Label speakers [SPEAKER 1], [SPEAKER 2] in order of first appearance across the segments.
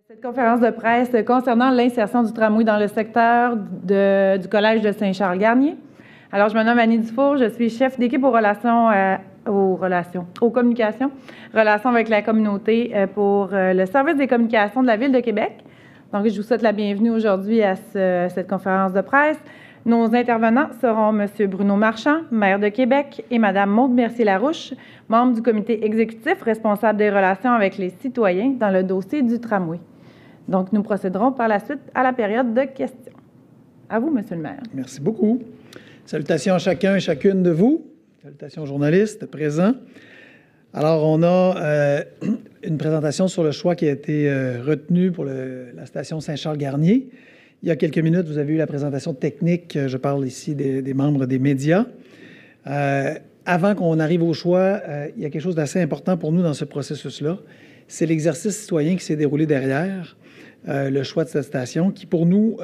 [SPEAKER 1] Cette conférence de presse concernant l'insertion du tramway dans le secteur du Collège de Saint-Charles-Garnier. Alors, je me nomme Annie Dufour, je suis chef d'équipe aux communications, relations avec la communauté pour le service des communications de la Ville de Québec. Donc, je vous souhaite la bienvenue aujourd'hui à cette conférence de presse. Nos intervenants seront M. Bruno Marchand, maire de Québec, et Mme Maude Mercier-Larouche, membre du comité exécutif responsable des relations avec les citoyens dans le dossier du tramway. Donc, nous procéderons par la suite à la période de questions. À vous, Monsieur le maire.
[SPEAKER 2] Merci beaucoup. Salutations à chacun et chacune de vous. Salutations aux journalistes présents. Alors, on a une présentation sur le choix qui a été retenu pour la station Saint-Charles-Garnier. Il y a quelques minutes, vous avez eu la présentation technique. Je parle ici des membres des médias. Avant qu'on arrive au choix, il y a quelque chose d'assez important pour nous dans ce processus-là. C'est l'exercice citoyen qui s'est déroulé derrière le choix de cette station, qui pour nous,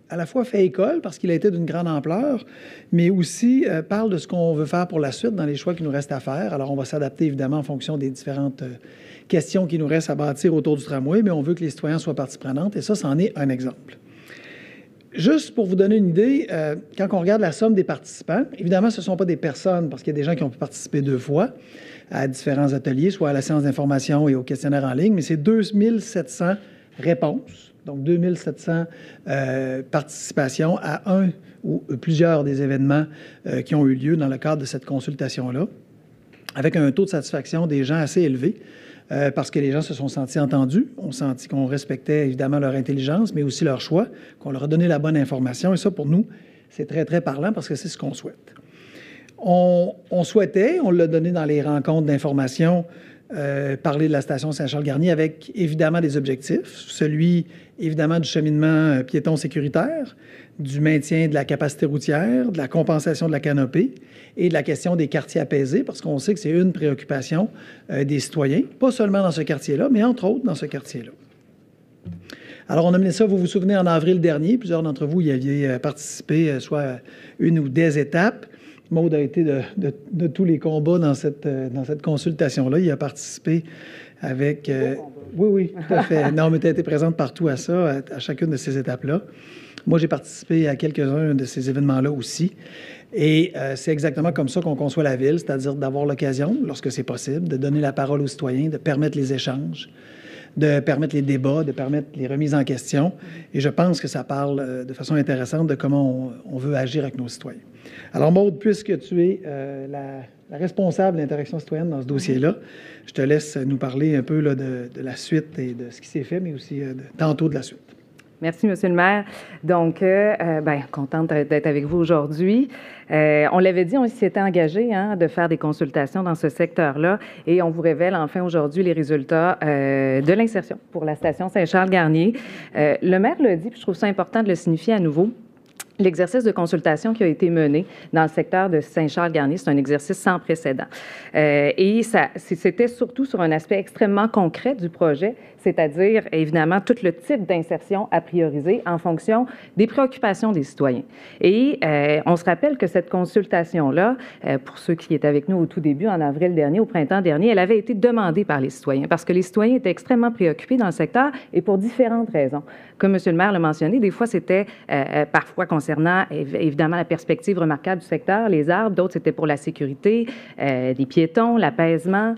[SPEAKER 2] à la fois fait école parce qu'il a été d'une grande ampleur, mais aussi parle de ce qu'on veut faire pour la suite dans les choix qui nous restent à faire. Alors, on va s'adapter évidemment en fonction des différentes questions qui nous restent à bâtir autour du tramway, mais on veut que les citoyens soient partie prenante, et ça, c'en est un exemple. Juste pour vous donner une idée, quand on regarde la somme des participants, évidemment, ce ne sont pas des personnes, parce qu'il y a des gens qui ont pu participer 2 fois à différents ateliers, soit à la séance d'information et au questionnaire en ligne, mais c'est 2700 réponses, donc 2700 participations à un ou plusieurs des événements qui ont eu lieu dans le cadre de cette consultation-là, avec un taux de satisfaction des gens assez élevé, parce que les gens se sont sentis entendus, ont senti qu'on respectait évidemment leur intelligence, mais aussi leur choix, qu'on leur a donné la bonne information, et ça, pour nous, c'est très, très parlant parce que c'est ce qu'on souhaite. On souhaitait, on l'a donné dans les rencontres d'information, parler de la station Saint-Charles-Garnier avec évidemment des objectifs, celui évidemment du cheminement piéton sécuritaire, du maintien de la capacité routière, de la compensation de la canopée et de la question des quartiers apaisés, parce qu'on sait que c'est une préoccupation des citoyens, pas seulement dans ce quartier-là, mais entre autres dans ce quartier-là. Alors, on a mené ça, vous vous souvenez, en avril dernier, plusieurs d'entre vous y aviez participé, soit une ou des étapes. Maude a été de tous les combats dans cette consultation-là. Il a participé avec... Oui, tout à fait. Non, mais tu as été présente partout à ça, à chacune de ces étapes-là. Moi, j'ai participé à quelques-uns de ces événements-là aussi. Et c'est exactement comme ça qu'on conçoit la ville, c'est-à-dire d'avoir l'occasion, lorsque c'est possible, de donner la parole aux citoyens, de permettre les échanges, de permettre les débats, de permettre les remises en question. Et je pense que ça parle de façon intéressante de comment on veut agir avec nos citoyens. Alors, Maude, puisque tu es la responsable de l'interaction citoyenne dans ce dossier-là, je te laisse nous parler un peu là, de la suite et de ce qui s'est fait, mais aussi tantôt de la suite.
[SPEAKER 3] Merci, Monsieur le maire. Donc, contente d'être avec vous aujourd'hui. On l'avait dit, on s'y était engagé de faire des consultations dans ce secteur-là et on vous révèle enfin aujourd'hui les résultats de l'insertion pour la station Saint-Charles-Garnier. Le maire l'a dit, puis je trouve ça important de le signifier à nouveau. L'exercice de consultation qui a été mené dans le secteur de Saint-Charles-Garnier, c'est un exercice sans précédent. Et c'était surtout sur un aspect extrêmement concret du projet, c'est-à-dire, évidemment, tout le type d'insertion à prioriser en fonction des préoccupations des citoyens. Et on se rappelle que cette consultation-là, pour ceux qui étaient avec nous au tout début, en avril dernier, au printemps dernier, elle avait été demandée par les citoyens parce que les citoyens étaient extrêmement préoccupés dans le secteur et pour différentes raisons. Comme M. le maire l'a mentionné, des fois, c'était parfois concernant, évidemment, la perspective remarquable du secteur, les arbres, d'autres, c'était pour la sécurité, des piétons, l'apaisement.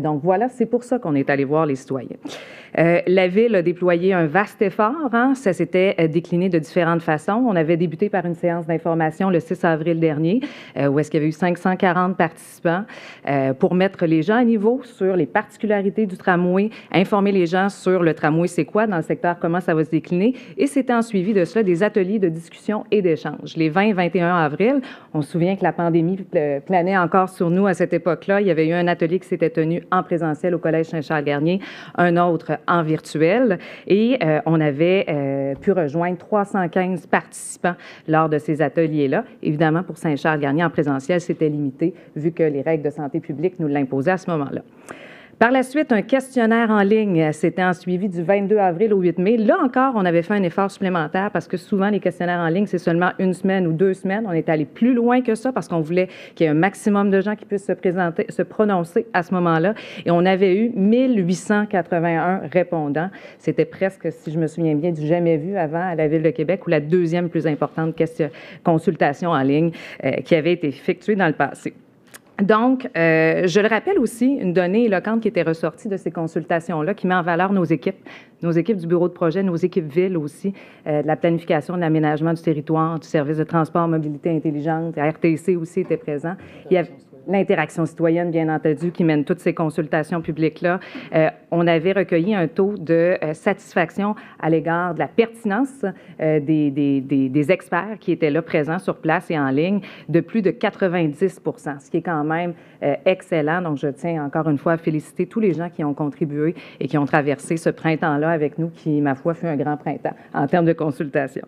[SPEAKER 3] Donc, voilà, c'est pour ça qu'on est allé voir les citoyens. La Ville a déployé un vaste effort. Ça s'était décliné de différentes façons. On avait débuté par une séance d'information le 6 avril dernier, où est-ce qu'il y avait eu 540 participants pour mettre les gens à niveau sur les particularités du tramway, informer les gens sur le tramway, c'est quoi dans le secteur, comment ça va se décliner. Et c'était en suivi de cela des ateliers de discussion et d'échange. Les 20 et 21 avril, on se souvient que la pandémie planait encore sur nous à cette époque-là. Il y avait eu un atelier qui s'était tenu en présentiel au Collège Saint-Charles-Garnier, un autre en virtuel, et on avait pu rejoindre 315 participants lors de ces ateliers-là. Évidemment, pour Saint-Charles-Garnier en présentiel, c'était limité, vu que les règles de santé publique nous l'imposaient à ce moment-là. Par la suite, un questionnaire en ligne s'était en suivi du 22 avril au 8 mai. Là encore, on avait fait un effort supplémentaire parce que souvent, les questionnaires en ligne, c'est seulement 1 semaine ou 2 semaines. On est allé plus loin que ça parce qu'on voulait qu'il y ait un maximum de gens qui puissent se prononcer à ce moment-là. Et on avait eu 1881 répondants. C'était presque, si je me souviens bien, du jamais vu avant à la Ville de Québec, ou la deuxième plus importante consultation en ligne qui avait été effectuée dans le passé. Donc, je le rappelle aussi, une donnée éloquente qui était ressortie de ces consultations-là, qui met en valeur nos équipes du bureau de projet, nos équipes villes aussi, de la planification, de l'aménagement du territoire, du service de transport, mobilité intelligente, la RTC aussi était présent. Il y avait l'interaction citoyenne, bien entendu, qui mène toutes ces consultations publiques-là. On avait recueilli un taux de satisfaction à l'égard de la pertinence des experts qui étaient là présents sur place et en ligne de plus de 90 %, ce qui est quand même excellent. Donc, je tiens encore une fois à féliciter tous les gens qui ont contribué et qui ont traversé ce printemps-là avec nous, qui, ma foi, fut un grand printemps en termes de consultation.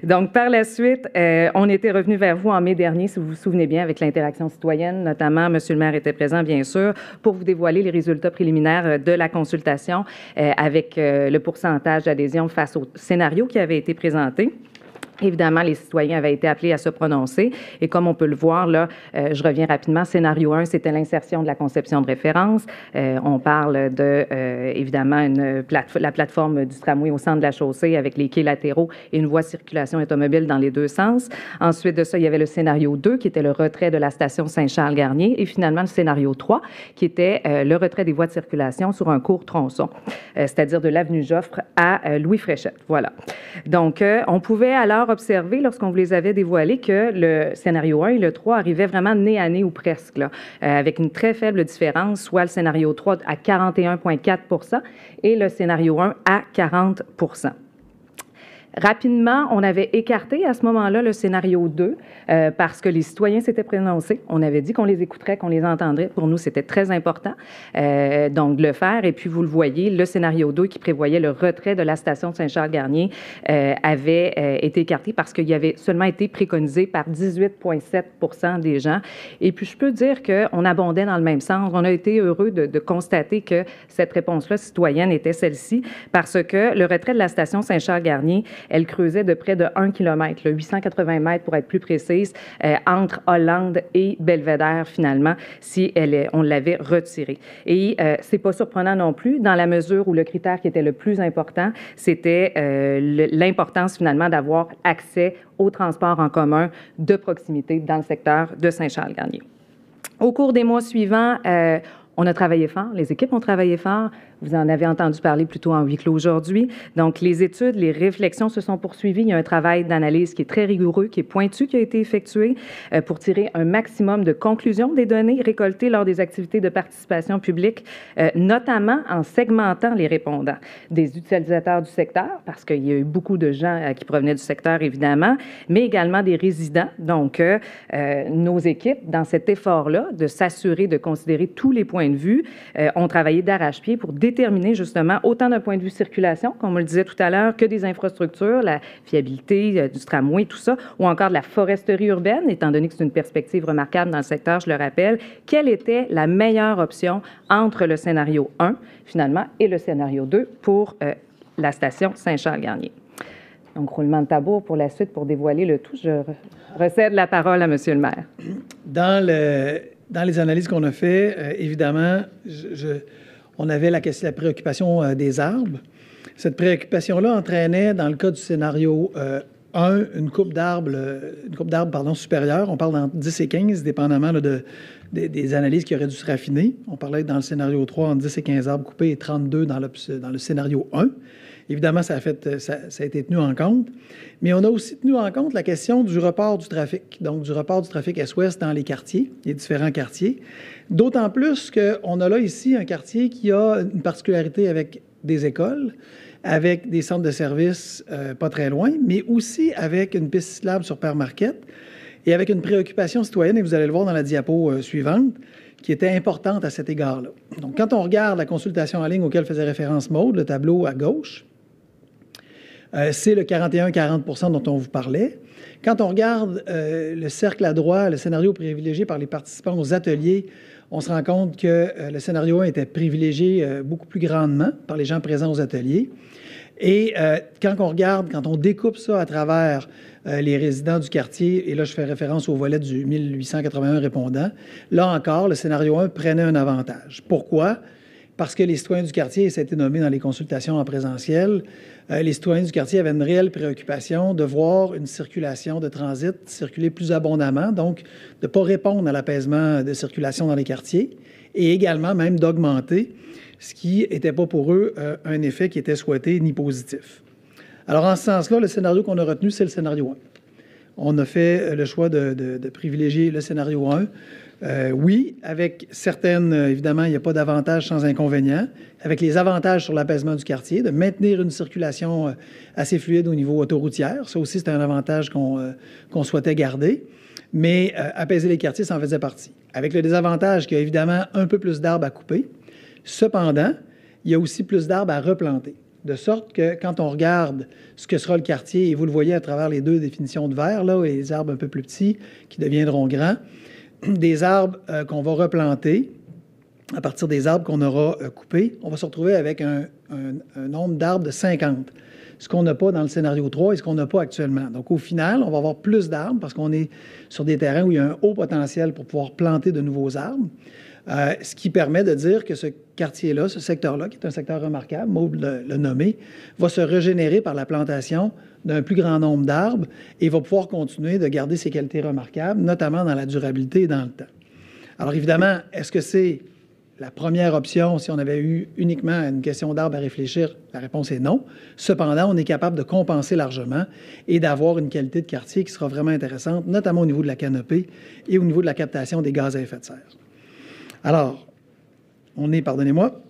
[SPEAKER 3] Donc, par la suite, on était revenu vers vous en mai dernier, si vous vous souvenez bien, avec l'interaction citoyenne, notamment, M. le maire était présent, bien sûr, pour vous dévoiler les résultats préliminaires de la consultation avec le pourcentage d'adhésion face au scénario qui avait été présenté. Évidemment, les citoyens avaient été appelés à se prononcer. Et comme on peut le voir, là, je reviens rapidement. Scénario 1, c'était l'insertion de la conception de référence. On parle de, évidemment, la plateforme du tramway au centre de la chaussée avec les quais latéraux et une voie de circulation automobile dans les deux sens. Ensuite de ça, il y avait le scénario 2, qui était le retrait de la station Saint-Charles-Garnier. Et finalement, le scénario 3, qui était le retrait des voies de circulation sur un court tronçon, c'est-à-dire de l'avenue Joffre à Louis-Fréchette. Voilà. Donc, on pouvait alors observé, lorsqu'on vous les avait dévoilés, que le scénario 1 et le 3 arrivaient vraiment nez à nez ou presque, là, avec une très faible différence, soit le scénario 3 à 41,4 % et le scénario 1 à 40 %. Rapidement, on avait écarté à ce moment-là le scénario 2 parce que les citoyens s'étaient prononcés. On avait dit qu'on les écouterait, qu'on les entendrait. Pour nous, c'était très important donc de le faire. Et puis, vous le voyez, le scénario 2 qui prévoyait le retrait de la station de Saint-Charles-Garnier avait été écarté parce qu'il avait seulement été préconisé par 18,7 % des gens. Et puis, je peux dire qu'on abondait dans le même sens. On a été heureux de constater que cette réponse-là citoyenne était celle-ci parce que le retrait de la station Saint-Charles-Garnier, elle creusait de près de 1 km, 880 mètres pour être plus précise, entre Hollande et Belvédère, finalement, si on l'avait retirée. Et c'est pas surprenant non plus, dans la mesure où le critère qui était le plus important, c'était l'importance, finalement, d'avoir accès au transport en commun de proximité dans le secteur de Saint-Charles-Garnier. Au cours des mois suivants, on a travaillé fort, les équipes ont travaillé fort. Vous en avez entendu parler plutôt en huis clos aujourd'hui. Donc, les études, les réflexions se sont poursuivies. Il y a un travail d'analyse qui est très rigoureux, qui est pointu, qui a été effectué pour tirer un maximum de conclusions des données récoltées lors des activités de participation publique, notamment en segmentant les répondants des utilisateurs du secteur, parce qu'il y a eu beaucoup de gens qui provenaient du secteur, évidemment, mais également des résidents. Donc, nos équipes, dans cet effort-là, de s'assurer de considérer tous les points de vue, ont travaillé d'arrache-pied pour déterminer justement autant d'un point de vue circulation, comme on le disait tout à l'heure, que des infrastructures, la fiabilité du tramway, tout ça, ou encore de la foresterie urbaine, étant donné que c'est une perspective remarquable dans le secteur, je le rappelle. Quelle était la meilleure option entre le scénario 1, finalement, et le scénario 2 pour la station Saint-Charles-Garnier? Donc, roulement de tambour pour la suite, pour dévoiler le tout. Je recède la parole à M. le maire.
[SPEAKER 2] Dans les analyses qu'on a faites, évidemment, on avait la préoccupation des arbres. Cette préoccupation-là entraînait, dans le cas du scénario 1, une coupe d'arbres supérieure. On parle entre 10 et 15, dépendamment là, des analyses qui auraient dû se raffiner. On parlait dans le scénario 3 entre 10 et 15 arbres coupés et 32 dans le scénario 1. Évidemment, ça a été tenu en compte. Mais on a aussi tenu en compte la question du report du trafic, donc du report du trafic est-ouest dans les quartiers, les différents quartiers. D'autant plus qu'on a là ici un quartier qui a une particularité avec des écoles, avec des centres de services pas très loin, mais aussi avec une piste cyclable sur Père Marquette et avec une préoccupation citoyenne, et vous allez le voir dans la diapo suivante, qui était importante à cet égard-là. Donc, quand on regarde la consultation en ligne auquel faisait référence Maude, le tableau à gauche, c'est le 41-40 % dont on vous parlait. Quand on regarde le cercle à droite, le scénario privilégié par les participants aux ateliers, on se rend compte que le scénario 1 était privilégié beaucoup plus grandement par les gens présents aux ateliers. Et quand on découpe ça à travers les résidents du quartier, et là, je fais référence au volet du 1881 répondants, là encore, le scénario 1 prenait un avantage. Pourquoi? Parce que les citoyens du quartier, et ça a été nommé dans les consultations en présentiel, les citoyens du quartier avaient une réelle préoccupation de voir une circulation de transit circuler plus abondamment, donc de ne pas répondre à l'apaisement de circulation dans les quartiers, et également même d'augmenter, ce qui n'était pas pour eux un effet qui était souhaité ni positif. Alors, en ce sens-là, le scénario qu'on a retenu, c'est le scénario 1. On a fait le choix de privilégier le scénario 1. Oui, avec certaines, évidemment, il n'y a pas d'avantages sans inconvénients, avec les avantages sur l'apaisement du quartier, de maintenir une circulation assez fluide au niveau autoroutière. Ça aussi, c'est un avantage qu'on souhaitait garder. Mais apaiser les quartiers, ça en faisait partie. Avec le désavantage qu'il y a évidemment un peu plus d'arbres à couper. Cependant, il y a aussi plus d'arbres à replanter. De sorte que quand on regarde ce que sera le quartier, et vous le voyez à travers les deux définitions de vert, là, et les arbres un peu plus petits qui deviendront grands, des arbres qu'on va replanter, à partir des arbres qu'on aura coupés, on va se retrouver avec un nombre d'arbres de 50, ce qu'on n'a pas dans le scénario 3 et ce qu'on n'a pas actuellement. Donc, au final, on va avoir plus d'arbres parce qu'on est sur des terrains où il y a un haut potentiel pour pouvoir planter de nouveaux arbres, ce qui permet de dire que ce quartier-là, ce secteur-là, qui est un secteur remarquable, Maude l'a nommé, va se régénérer par la plantation d'un plus grand nombre d'arbres et va pouvoir continuer de garder ses qualités remarquables, notamment dans la durabilité et dans le temps. Alors évidemment, est-ce que c'est la première option si on avait eu uniquement une question d'arbres à réfléchir? La réponse est non. Cependant, on est capable de compenser largement et d'avoir une qualité de quartier qui sera vraiment intéressante, notamment au niveau de la canopée et au niveau de la captation des gaz à effet de serre. Alors, pardonnez-moi,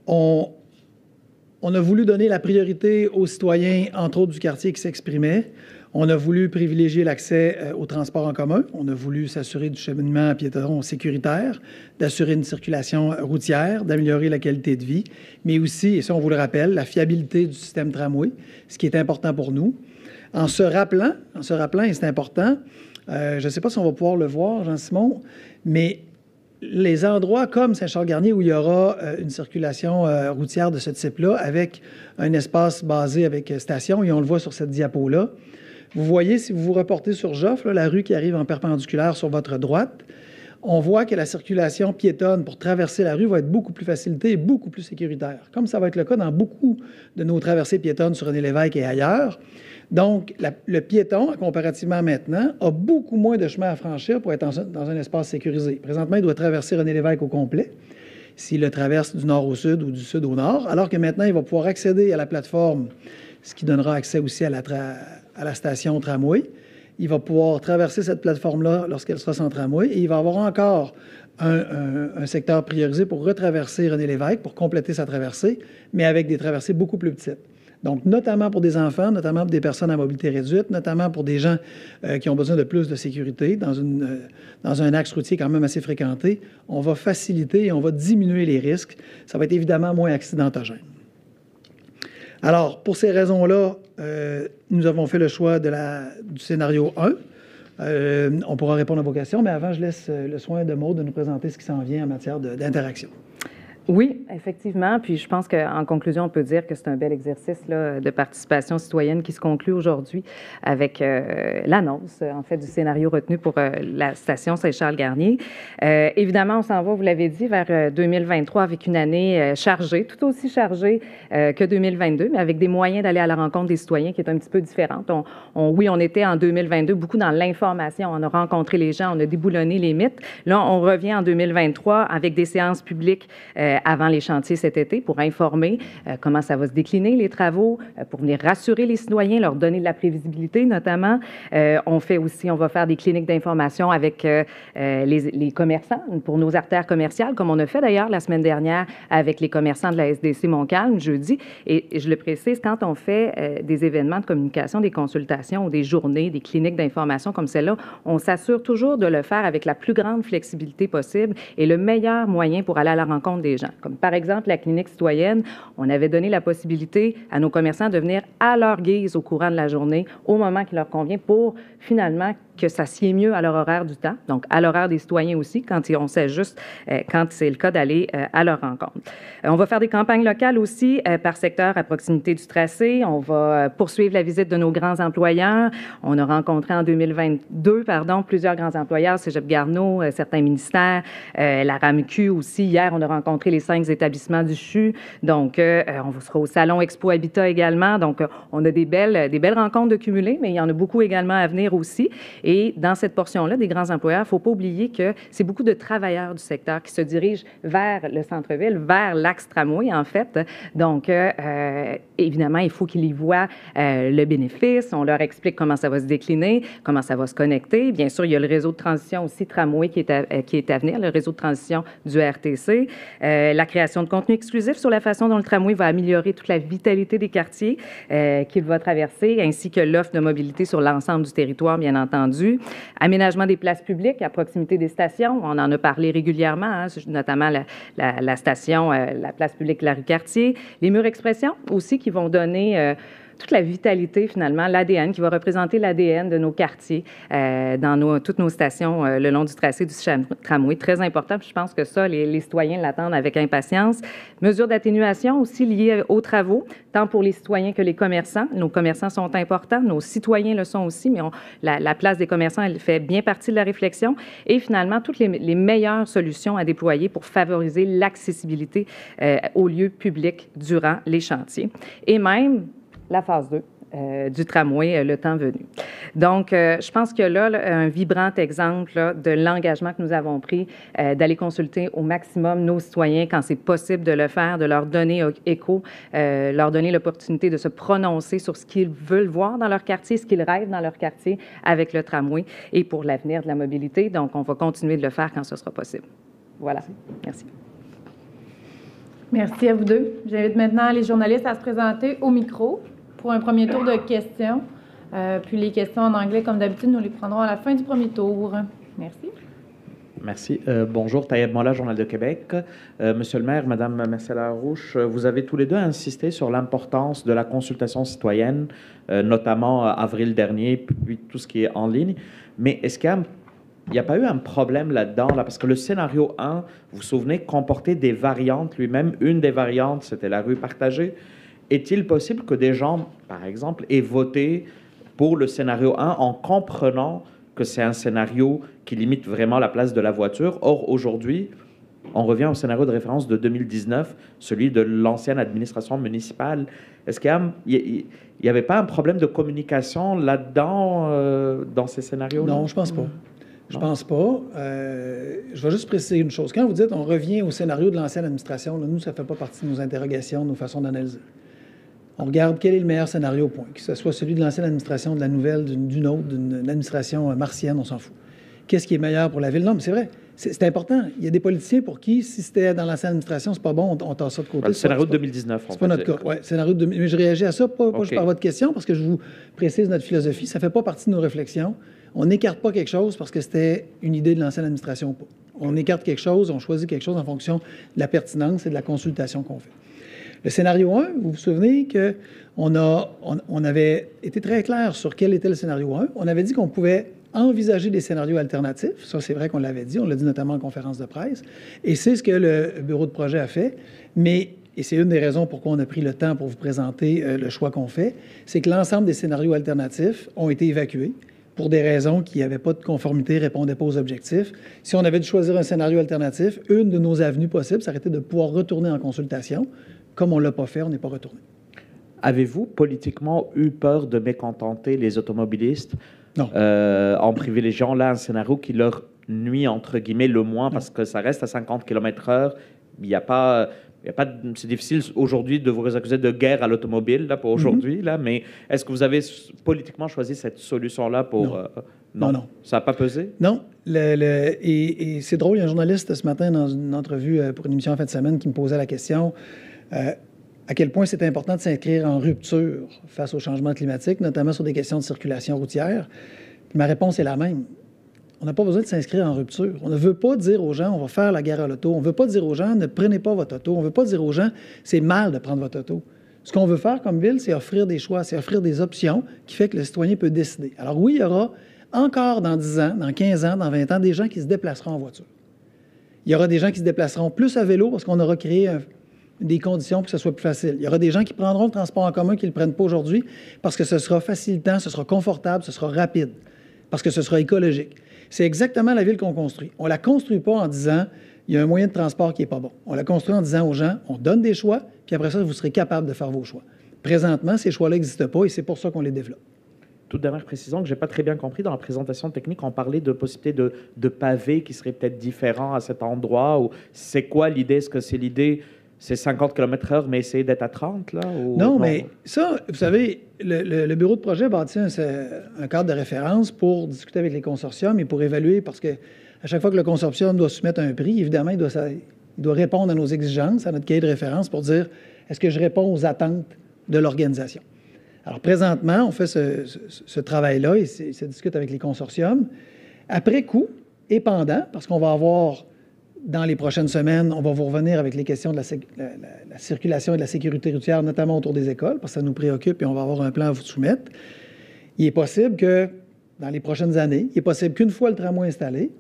[SPEAKER 2] on a voulu donner la priorité aux citoyens, entre autres du quartier, qui s'exprimaient. On a voulu privilégier l'accès au transport en commun. On a voulu s'assurer du cheminement à piétons sécuritaire, d'assurer une circulation routière, d'améliorer la qualité de vie, mais aussi, et ça on vous le rappelle, la fiabilité du système tramway, ce qui est important pour nous. En se rappelant, et c'est important, je ne sais pas si on va pouvoir le voir, Jean-Simon, mais les endroits comme Saint-Charles-Garnier où il y aura une circulation routière de ce type-là avec un espace basé avec station, et on le voit sur cette diapo-là, vous voyez, si vous vous reportez sur Joffre, là, la rue qui arrive en perpendiculaire sur votre droite, on voit que la circulation piétonne pour traverser la rue va être beaucoup plus facilitée et beaucoup plus sécuritaire, comme ça va être le cas dans beaucoup de nos traversées piétonnes sur René-Lévesque et ailleurs. Donc, le piéton, comparativement à maintenant, a beaucoup moins de chemin à franchir pour être dans un espace sécurisé. Présentement, il doit traverser René-Lévesque au complet, s'il le traverse du nord au sud ou du sud au nord, alors que maintenant, il va pouvoir accéder à la plateforme, ce qui donnera accès aussi à la station tramway. Il va pouvoir traverser cette plateforme-là lorsqu'elle sera sans tramway et il va avoir encore un secteur priorisé pour retraverser René-Lévesque, pour compléter sa traversée, mais avec des traversées beaucoup plus petites. Donc, notamment pour des enfants, notamment pour des personnes à mobilité réduite, notamment pour des gens qui ont besoin de plus de sécurité dans un axe routier quand même assez fréquenté, on va faciliter et on va diminuer les risques. Ça va être évidemment moins accidentogène. Alors, pour ces raisons-là, nous avons fait le choix du scénario 1. On pourra répondre à vos questions, mais avant, je laisse le soin de Maude de nous présenter ce qui s'en vient en matière d'interaction.
[SPEAKER 3] Oui, effectivement. Puis je pense qu'en conclusion, on peut dire que c'est un bel exercice là, de participation citoyenne qui se conclut aujourd'hui avec l'annonce, en fait, du scénario retenu pour la station Saint-Charles-Garnier. Évidemment, on s'en va, vous l'avez dit, vers 2023 avec une année chargée, tout aussi chargée que 2022, mais avec des moyens d'aller à la rencontre des citoyens qui est un petit peu différente. Oui, on était en 2022 beaucoup dans l'information. On a rencontré les gens, on a déboulonné les mythes. Là, on revient en 2023 avec des séances publiques avant les chantiers cet été pour informer comment ça va se décliner, les travaux, pour venir rassurer les citoyens, leur donner de la prévisibilité notamment. On va faire des cliniques d'information avec les commerçants pour nos artères commerciales, comme on a fait d'ailleurs la semaine dernière avec les commerçants de la SDC Montcalm jeudi. Et je le précise, quand on fait des événements de communication, des consultations ou des journées, des cliniques d'information comme celle-là, on s'assure toujours de le faire avec la plus grande flexibilité possible et le meilleur moyen pour aller à la rencontre des gens. gens. Comme par exemple la clinique citoyenne, on avait donné la possibilité à nos commerçants de venir à leur guise au courant de la journée, au moment qui leur convient, pour finalement que ça sied mieux à leur horaire du temps, donc à l'horaire des citoyens aussi, quand on sait juste quand c'est le cas d'aller à leur rencontre. On va faire des campagnes locales aussi par secteur à proximité du tracé. On va poursuivre la visite de nos grands employeurs. On a rencontré en 2022, plusieurs grands employeurs, Cégep Garneau, certains ministères, la RAMQ aussi. Hier, on a rencontré les 5 établissements du CHU. Donc, on sera au Salon Expo Habitat également. Donc, on a des belles rencontres de cumulées, mais il y en a beaucoup également à venir aussi. Et dans cette portion-là des grands employeurs, il ne faut pas oublier que c'est beaucoup de travailleurs du secteur qui se dirigent vers le centre-ville, vers l'axe tramway, en fait. Donc, évidemment, il faut qu'ils y voient le bénéfice. On leur explique comment ça va se décliner, comment ça va se connecter. Bien sûr, il y a le réseau de transition aussi tramway qui est à venir, le réseau de transition du RTC. La création de contenu exclusif sur la façon dont le tramway va améliorer toute la vitalité des quartiers qu'il va traverser, ainsi que l'offre de mobilité sur l'ensemble du territoire, bien entendu. Aménagement des places publiques à proximité des stations. On en a parlé régulièrement, hein, notamment la station, la place publique de la rue Cartier. Les murs expression aussi qui vont donner toute la vitalité, finalement, l'ADN, qui va représenter l'ADN de nos quartiers dans toutes nos stations le long du tracé du tramway. Très important. Puis je pense que ça, les citoyens l'attendent avec impatience. Mesures d'atténuation aussi liées aux travaux, tant pour les citoyens que les commerçants. Nos commerçants sont importants, nos citoyens le sont aussi, mais la place des commerçants, elle fait bien partie de la réflexion. Et finalement, toutes les meilleures solutions à déployer pour favoriser l'accessibilité aux lieux publics durant les chantiers. Et même la phase 2 du tramway, le temps venu. Donc, je pense que là, un vibrant exemple là, de l'engagement que nous avons pris d'aller consulter au maximum nos citoyens quand c'est possible de le faire, de leur donner écho, leur donner l'opportunité de se prononcer sur ce qu'ils veulent voir dans leur quartier, ce qu'ils rêvent dans leur quartier avec le tramway et pour l'avenir de la mobilité. Donc, on va continuer de le faire quand ce sera possible. Voilà. Merci.
[SPEAKER 1] Merci à vous deux. J'invite maintenant les journalistes à se présenter au micro pour un premier tour de questions. Puis les questions en anglais, comme d'habitude, nous les prendrons à la fin du premier tour. Merci.
[SPEAKER 4] Merci. Bonjour, Taïeb Molla, Journal de Québec. Monsieur le maire, Madame Marcella-Rouche, vous avez tous les deux insisté sur l'importance de la consultation citoyenne, notamment avril dernier, puis tout ce qui est en ligne. Mais est-ce qu'il n'y a pas eu un problème là-dedans, parce que le scénario 1, vous vous souvenez, comportait des variantes lui-même. Une des variantes, c'était la rue partagée. Est-il possible que des gens, par exemple, aient voté pour le scénario 1 en comprenant que c'est un scénario qui limite vraiment la place de la voiture? Or, aujourd'hui, on revient au scénario de référence de 2019, celui de l'ancienne administration municipale. Est-ce qu'il n'y avait pas un problème de communication là-dedans, dans ces scénarios-là?
[SPEAKER 2] Non, je pense pas. Je pense pas. Je vais juste préciser une chose. Quand vous dites on revient au scénario de l'ancienne administration, là, nous, ça ne fait pas partie de nos interrogations, de nos façons d'analyser. On regarde quel est le meilleur scénario au point, que ce soit celui de l'ancienne administration, de la nouvelle, d'une autre, d'une administration martienne, on s'en fout. Qu'est-ce qui est meilleur pour la ville? Non, mais c'est vrai. C'est important. Il y a des politiciens pour qui, si c'était dans l'ancienne administration, c'est pas bon, on tasse ça de côté.
[SPEAKER 4] Le scénario de 2019,
[SPEAKER 2] c'est pas notre cas. Oui, scénario de 2019. Mais je réagis à ça, pas juste par votre question, parce que je vous précise notre philosophie. Ça ne fait pas partie de nos réflexions. On n'écarte pas quelque chose parce que c'était une idée de l'ancienne administration ou pas. On écarte quelque chose, on choisit quelque chose en fonction de la pertinence et de la consultation qu'on fait. Le scénario 1, vous vous souvenez qu'on avait été très clair sur quel était le scénario 1. On avait dit qu'on pouvait envisager des scénarios alternatifs. Ça, c'est vrai qu'on l'avait dit. On l'a dit notamment en conférence de presse. Et c'est ce que le bureau de projet a fait. Mais, et c'est une des raisons pourquoi on a pris le temps pour vous présenter le choix qu'on fait, c'est que l'ensemble des scénarios alternatifs ont été évacués pour des raisons qui n'avaient pas de conformité, ne répondaient pas aux objectifs. Si on avait dû choisir un scénario alternatif, une de nos avenues possibles, ça aurait été de pouvoir retourner en consultation. Comme on ne l'a pas fait, on n'est pas retourné.
[SPEAKER 4] Avez-vous politiquement eu peur de mécontenter les automobilistes?
[SPEAKER 2] Non.
[SPEAKER 4] En privilégiant là un scénario qui leur nuit, entre guillemets, le moins, parce que ça reste à 50 km/h. Il n'y a pas... c'est difficile aujourd'hui de vous accuser de guerre à l'automobile là, pour aujourd'hui, là, mais est-ce que vous avez politiquement choisi cette solution-là pour...
[SPEAKER 2] Non.
[SPEAKER 4] Ça n'a pas pesé?
[SPEAKER 2] Non. Et c'est drôle, il y a un journaliste ce matin dans une entrevue pour une émission en fin de semaine qui me posait la question à quel point c'est important de s'inscrire en rupture face au changement climatique, notamment sur des questions de circulation routière. Puis ma réponse est la même. On n'a pas besoin de s'inscrire en rupture. On ne veut pas dire aux gens, on va faire la guerre à l'auto. On ne veut pas dire aux gens, ne prenez pas votre auto. On ne veut pas dire aux gens, c'est mal de prendre votre auto. Ce qu'on veut faire comme ville, c'est offrir des choix, c'est offrir des options qui fait que le citoyen peut décider. Alors oui, il y aura encore dans 10 ans, dans 15 ans, dans 20 ans, des gens qui se déplaceront en voiture. Il y aura des gens qui se déplaceront plus à vélo parce qu'on aura créé des conditions pour que ce soit plus facile. Il y aura des gens qui prendront le transport en commun qui ne le prennent pas aujourd'hui parce que ce sera facilitant, ce sera confortable, ce sera rapide, parce que ce sera écologique. C'est exactement la ville qu'on construit. On ne la construit pas en disant il y a un moyen de transport qui n'est pas bon. On la construit en disant aux gens on donne des choix, puis après ça, vous serez capable de faire vos choix. Présentement, ces choix-là n'existent pas et c'est pour ça qu'on les développe.
[SPEAKER 4] Toute dernière précision que je n'ai pas très bien compris, dans la présentation technique, on parlait de possibilités de pavés qui seraient peut-être différents à cet endroit. Ou c'est quoi l'idée? Est-ce que c'est l'idée, c'est 50 km/h, mais essayer d'être à 30, là? Ou...
[SPEAKER 2] Non, mais ça, vous savez, le bureau de projet bâtit un cadre de référence pour discuter avec les consortiums et pour évaluer, parce que à chaque fois que le consortium doit soumettre un prix, évidemment, il doit répondre à nos exigences, à notre cahier de référence pour dire est-ce que je réponds aux attentes de l'organisation. Alors, présentement, on fait ce travail-là et ça discute avec les consortiums. Après coup et pendant, parce qu'on va avoir, dans les prochaines semaines, on va vous revenir avec les questions de la circulation et de la sécurité routière, notamment autour des écoles, parce que ça nous préoccupe et on va avoir un plan à vous soumettre. Il est possible que, dans les prochaines années, il est possible qu'une fois le tramway installé,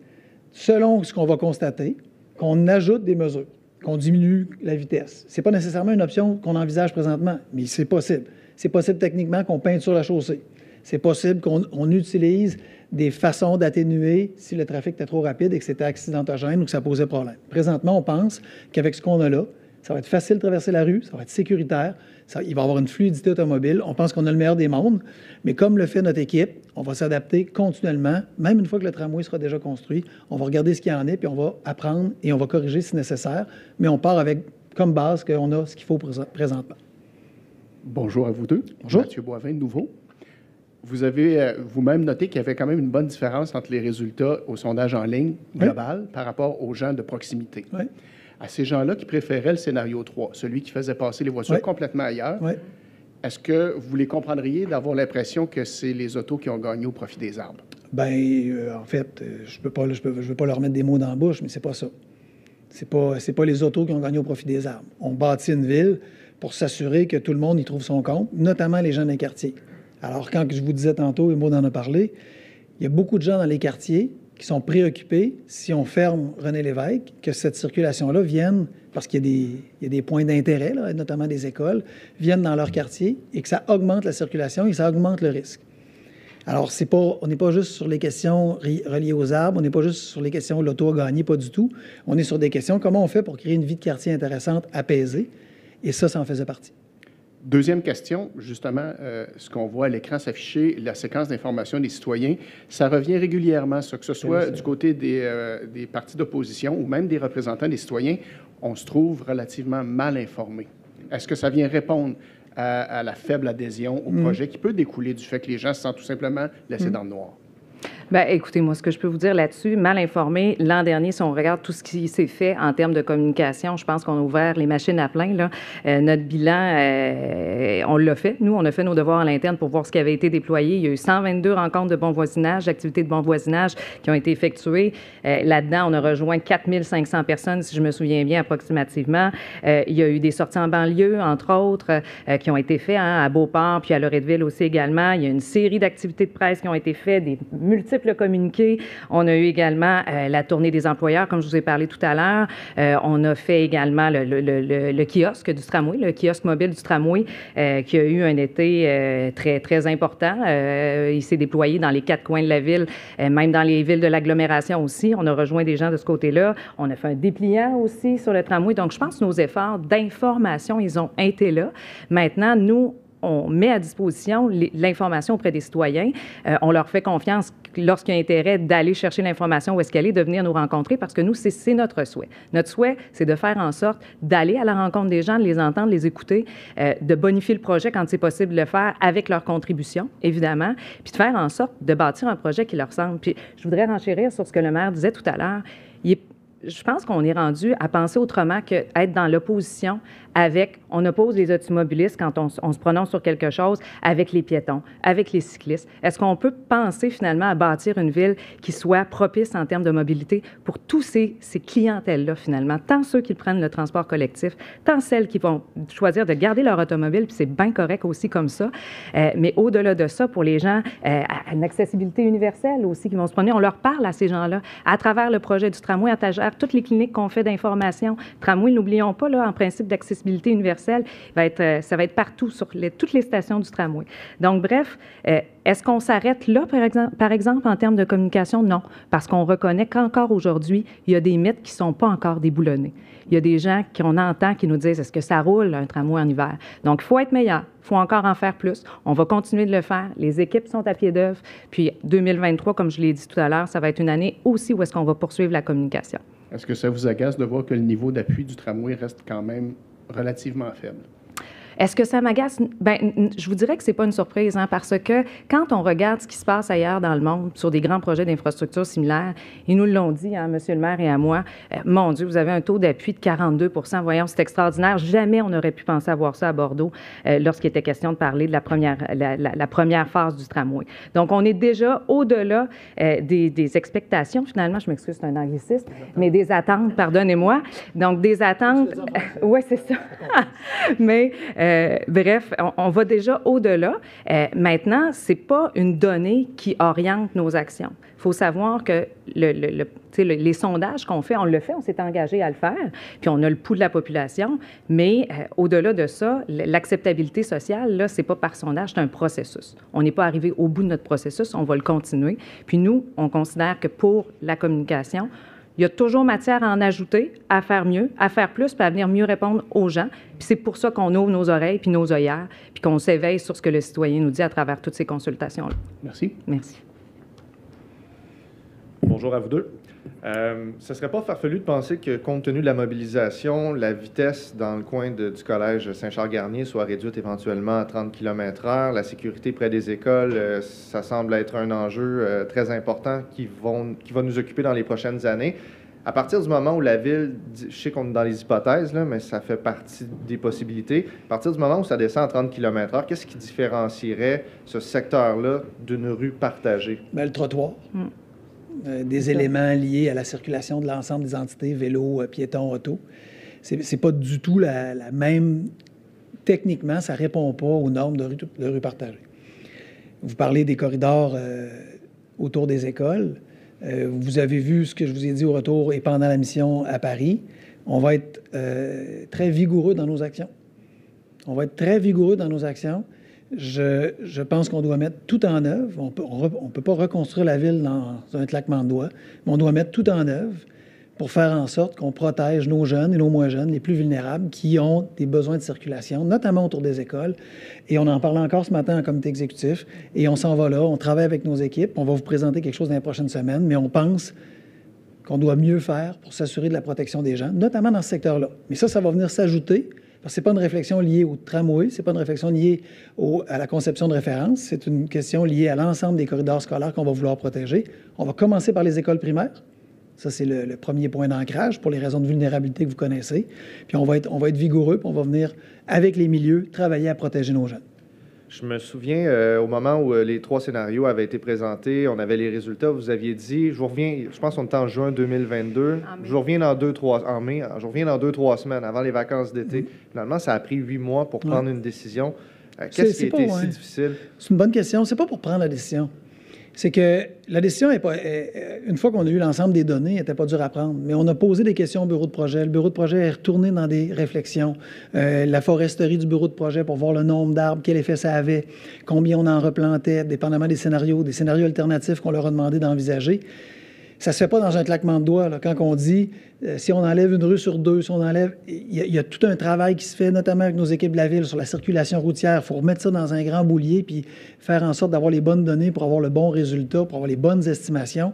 [SPEAKER 2] selon ce qu'on va constater, qu'on ajoute des mesures, qu'on diminue la vitesse. Ce n'est pas nécessairement une option qu'on envisage présentement, mais c'est possible. C'est possible techniquement qu'on peinture la chaussée. C'est possible qu'on utilise des façons d'atténuer si le trafic était trop rapide et que c'était accidentogène ou que ça posait problème. Présentement, on pense qu'avec ce qu'on a là, ça va être facile de traverser la rue, ça va être sécuritaire, il va y avoir une fluidité automobile. On pense qu'on a le meilleur des mondes, mais comme le fait notre équipe, on va s'adapter continuellement. Même une fois que le tramway sera déjà construit, on va regarder ce qu'il y en est, puis on va apprendre et on va corriger si nécessaire, mais on part avec comme base qu'on a ce qu'il faut présentement.
[SPEAKER 5] Bonjour à vous deux.
[SPEAKER 2] Bonjour.
[SPEAKER 5] Mathieu Boivin, de nouveau. Vous avez vous-même noté qu'il y avait quand même une bonne différence entre les résultats au sondage en ligne global par rapport aux gens de proximité.
[SPEAKER 2] Oui.
[SPEAKER 5] À ces gens-là qui préféraient le scénario 3, celui qui faisait passer les voitures complètement ailleurs, est-ce que vous les comprendriez d'avoir l'impression que c'est les autos qui ont gagné au profit des arbres?
[SPEAKER 2] Bien, en fait, je veux pas leur mettre des mots dans la bouche, mais c'est pas ça. C'est pas les autos qui ont gagné au profit des arbres. On bâtit une ville pour s'assurer que tout le monde y trouve son compte, notamment les gens des quartiers. Alors, quand je vous disais tantôt, et Maud en a parlé, il y a beaucoup de gens dans les quartiers qui sont préoccupés, si on ferme René Lévesque, que cette circulation-là vienne, parce qu'il y a des points d'intérêt, là, notamment des écoles, viennent dans leur quartier et que ça augmente la circulation et ça augmente le risque. Alors, on n'est pas juste sur les questions reliées aux arbres, on n'est pas juste sur les questions de l'auto à gagner, pas du tout. On est sur des questions, comment on fait pour créer une vie de quartier intéressante, apaisée, et ça en faisait partie.
[SPEAKER 5] Deuxième question, justement, ce qu'on voit à l'écran s'afficher, la séquence d'information des citoyens, ça revient régulièrement, ça, que ce soit du côté des partis d'opposition ou même des représentants des citoyens, on se trouve relativement mal informés. Est-ce que ça vient répondre à la faible adhésion au projet qui peut découler du fait que les gens se sentent tout simplement laissés dans le noir?
[SPEAKER 3] Bien, écoutez, moi, ce que je peux vous dire là-dessus, mal informé, l'an dernier, si on regarde tout ce qui s'est fait en termes de communication, je pense qu'on a ouvert les machines à plein, là. Notre bilan, on l'a fait. Nous, on a fait nos devoirs à l'interne pour voir ce qui avait été déployé. Il y a eu 122 rencontres de bon voisinage, d'activités de bon voisinage qui ont été effectuées. Là-dedans, on a rejoint 4500 personnes, si je me souviens bien, approximativement. Il y a eu des sorties en banlieue, entre autres, qui ont été faites à Beauport, puis à Loretteville aussi également. Il y a une série d'activités de presse qui ont été faites, des multiples communiqués. On a eu également la tournée des employeurs, comme je vous ai parlé tout à l'heure. On a fait également le kiosque du tramway, le kiosque mobile du tramway, qui a eu un été très, très important. Il s'est déployé dans les 4 coins de la ville, même dans les villes de l'agglomération aussi. On a rejoint des gens de ce côté-là. On a fait un dépliant aussi sur le tramway. Donc, je pense que nos efforts d'information, ils ont été là. Maintenant, nous, on met à disposition l'information auprès des citoyens. On leur fait confiance lorsqu'il y a intérêt d'aller chercher l'information où est-ce qu'elle est, de venir nous rencontrer, parce que nous, c'est notre souhait. Notre souhait, c'est de faire en sorte d'aller à la rencontre des gens, de les entendre, de les écouter, de bonifier le projet quand c'est possible de le faire avec leur contribution, évidemment, puis de faire en sorte de bâtir un projet qui leur ressemble. Puis je voudrais renchérir sur ce que le maire disait tout à l'heure. je pense qu'on est rendu à penser autrement qu'être dans l'opposition avec, on oppose les automobilistes quand on se prononce sur quelque chose, avec les piétons, avec les cyclistes. Est-ce qu'on peut penser finalement à bâtir une ville qui soit propice en termes de mobilité pour tous ces clientèles-là finalement, tant ceux qui prennent le transport collectif, tant celles qui vont choisir de garder leur automobile, puis c'est bien correct aussi comme ça, mais au-delà de ça, pour les gens, une accessibilité universelle aussi qui vont se promener, on leur parle à ces gens-là à travers le projet du tramway, à travers toutes les cliniques qu'on fait d'information. Tramway, n'oublions pas, là, en principe d'accessibilité universelle, ça va être partout sur toutes les stations du tramway. Donc, bref, est-ce qu'on s'arrête là, par exemple, en termes de communication? Non, parce qu'on reconnaît qu'encore aujourd'hui, il y a des mythes qui ne sont pas encore déboulonnés. Il y a des gens qu'on entend qui nous disent « Est-ce que ça roule, un tramway en hiver? » Donc, il faut être meilleur. Il faut encore en faire plus. On va continuer de le faire. Les équipes sont à pied d'œuvre. Puis 2023, comme je l'ai dit tout à l'heure, ça va être une année aussi où est-ce qu'on va poursuivre la communication.
[SPEAKER 5] Est-ce que ça vous agace de voir que le niveau d'appui du tramway reste quand même relativement faible?
[SPEAKER 3] Est-ce que ça m'agace? Bien, je vous dirais que ce n'est pas une surprise, hein, parce que quand on regarde ce qui se passe ailleurs dans le monde sur des grands projets d'infrastructures similaires, ils nous l'ont dit, hein, Monsieur le maire et à moi, mon Dieu, vous avez un taux d'appui de 42 %. Voyons, c'est extraordinaire. Jamais on n'aurait pu penser avoir ça à Bordeaux lorsqu'il était question de parler de la première phase du tramway. Donc, on est déjà au-delà des expectations, finalement, je m'excuse, c'est un anglicisme, mais des attentes, pardonnez-moi. Donc, des attentes... Oui, c'est ça. Mais... bref, on va déjà au-delà. Maintenant, ce n'est pas une donnée qui oriente nos actions. Il faut savoir que les sondages qu'on fait, on le fait, on s'est engagé à le faire, puis on a le pouls de la population, mais au-delà de ça, l'acceptabilité sociale, là, ce n'est pas par sondage, c'est un processus. On n'est pas arrivé au bout de notre processus, on va le continuer. Puis nous, on considère que pour la communication, il y a toujours matière à en ajouter, à faire mieux, à faire plus, puis à venir mieux répondre aux gens. Puis c'est pour ça qu'on ouvre nos oreilles puis nos œillères, puis qu'on s'éveille sur ce que le citoyen nous dit à travers toutes ces consultations-là.
[SPEAKER 5] Merci.
[SPEAKER 3] Merci.
[SPEAKER 6] Bonjour à vous deux. Ce ne serait pas farfelu de penser que, compte tenu de la mobilisation, la vitesse dans le coin du collège Saint-Charles-Garnier soit réduite éventuellement à 30 km/h. La sécurité près des écoles, ça semble être un enjeu très important qui va nous occuper dans les prochaines années. À partir du moment où la Ville, je sais qu'on est dans les hypothèses, là, mais ça fait partie des possibilités, à partir du moment où ça descend à 30 km/h, qu'est-ce qui différencierait ce secteur-là d'une rue partagée?
[SPEAKER 2] Bien, le trottoir. Des éléments liés à la circulation de l'ensemble des entités, vélos, piétons, autos. C'est pas du tout la même... Techniquement, ça ne répond pas aux normes de rue partagée. Vous parlez des corridors autour des écoles. Vous avez vu ce que je vous ai dit au retour et pendant la mission à Paris. On va être très vigoureux dans nos actions. On va être très vigoureux dans nos actions. Je pense qu'on doit mettre tout en œuvre. On ne peut pas reconstruire la ville dans un claquement de doigts, mais on doit mettre tout en œuvre pour faire en sorte qu'on protège nos jeunes et nos moins jeunes, les plus vulnérables, qui ont des besoins de circulation, notamment autour des écoles. Et on en parlait encore ce matin en comité exécutif, et on s'en va là, on travaille avec nos équipes, on va vous présenter quelque chose dans les prochaines semaines, mais on pense qu'on doit mieux faire pour s'assurer de la protection des gens, notamment dans ce secteur-là. Mais ça va venir s'ajouter. Parce que ce n'est pas une réflexion liée au tramway, ce n'est pas une réflexion liée à la conception de référence, c'est une question liée à l'ensemble des corridors scolaires qu'on va vouloir protéger. On va commencer par les écoles primaires. Ça, c'est le premier point d'ancrage pour les raisons de vulnérabilité que vous connaissez. Puis on va être vigoureux, puis on va venir, avec les milieux, travailler à protéger nos jeunes.
[SPEAKER 6] Je me souviens, au moment où les 3 scénarios avaient été présentés, on avait les résultats, vous aviez dit, je vous reviens, je pense qu'on était en juin 2022, je vous reviens dans 2-3 semaines, avant les vacances d'été. Finalement, ça a pris 8 mois pour prendre une décision. Qu'est-ce qui a été si difficile?
[SPEAKER 2] C'est une bonne question. C'est pas pour prendre la décision. C'est que la décision, une fois qu'on a eu l'ensemble des données, elle n'était pas dure à prendre. Mais on a posé des questions au bureau de projet. Le bureau de projet est retourné dans des réflexions. La foresterie du bureau de projet pour voir le nombre d'arbres, quel effet ça avait, combien on en replantait, dépendamment des scénarios alternatifs qu'on leur a demandé d'envisager. Ça ne se fait pas dans un claquement de doigts. Là. Quand on dit, si on enlève une rue sur 2, si on enlève... Il y a tout un travail qui se fait, notamment avec nos équipes de la Ville, sur la circulation routière. Il faut remettre ça dans un grand boulier puis faire en sorte d'avoir les bonnes données pour avoir le bon résultat, pour avoir les bonnes estimations.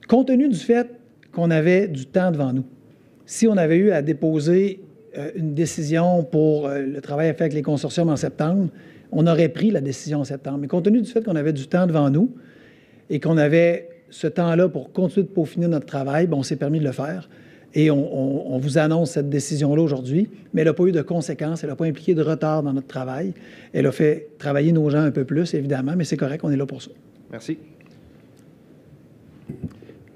[SPEAKER 2] Compte tenu du fait qu'on avait du temps devant nous, si on avait eu à déposer une décision pour le travail à faire avec les consortiums en septembre, on aurait pris la décision en septembre. Mais compte tenu du fait qu'on avait du temps devant nous et qu'on avait ce temps-là pour continuer de peaufiner notre travail, on s'est permis de le faire. Et on vous annonce cette décision-là aujourd'hui, mais elle n'a pas eu de conséquences, elle n'a pas impliqué de retard dans notre travail. Elle a fait travailler nos gens un peu plus, évidemment, mais c'est correct, on est là pour ça.
[SPEAKER 6] Merci.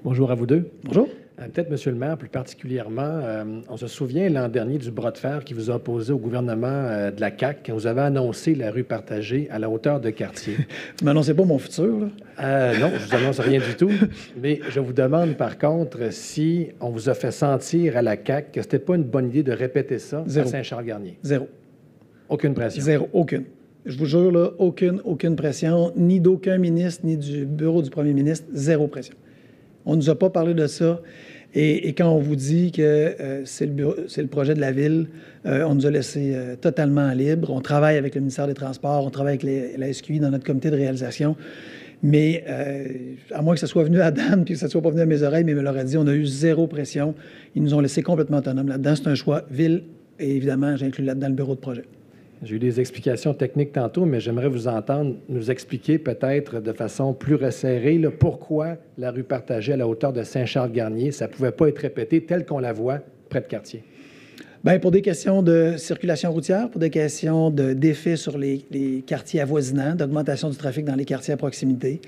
[SPEAKER 7] Bonjour à vous deux.
[SPEAKER 2] Bonjour.
[SPEAKER 7] Peut-être, Monsieur le maire, plus particulièrement, on se souvient l'an dernier du bras de fer qui vous a opposé au gouvernement de la CAQ quand vous avez annoncé la rue partagée à la hauteur de Cartier.
[SPEAKER 2] Vous m'annoncez pas mon futur, là?
[SPEAKER 7] Non, je ne vous annonce rien du tout. Mais je vous demande, par contre, si on vous a fait sentir à la CAQ que ce n'était pas une bonne idée de répéter ça à Saint-Charles-Garnier.
[SPEAKER 2] Zéro.
[SPEAKER 7] Aucune pression.
[SPEAKER 2] Zéro, aucune. Je vous jure, là, aucune pression, ni d'aucun ministre, ni du bureau du premier ministre, zéro pression. On ne nous a pas parlé de ça. Et quand on vous dit que c'est le projet de la Ville, on nous a laissé totalement libre. On travaille avec le ministère des Transports, on travaille avec la SQI dans notre comité de réalisation. Mais à moins que ça soit venu à Dan puis que ça ne soit pas venu à mes oreilles, mais il me l'aurait dit, on a eu zéro pression. Ils nous ont laissé complètement autonomes là-dedans. C'est un choix Ville et évidemment, j'inclus là-dedans le bureau de projet.
[SPEAKER 7] J'ai eu des explications techniques tantôt, mais j'aimerais vous entendre nous expliquer peut-être de façon plus resserrée là, pourquoi la rue partagée à la hauteur de Saint-Charles-Garnier, ça ne pouvait pas être répété tel qu'on la voit près de Cartier.
[SPEAKER 2] Bien, pour des questions de circulation routière, pour des questions d'effet sur les quartiers avoisinants, d'augmentation du trafic dans les quartiers à proximité,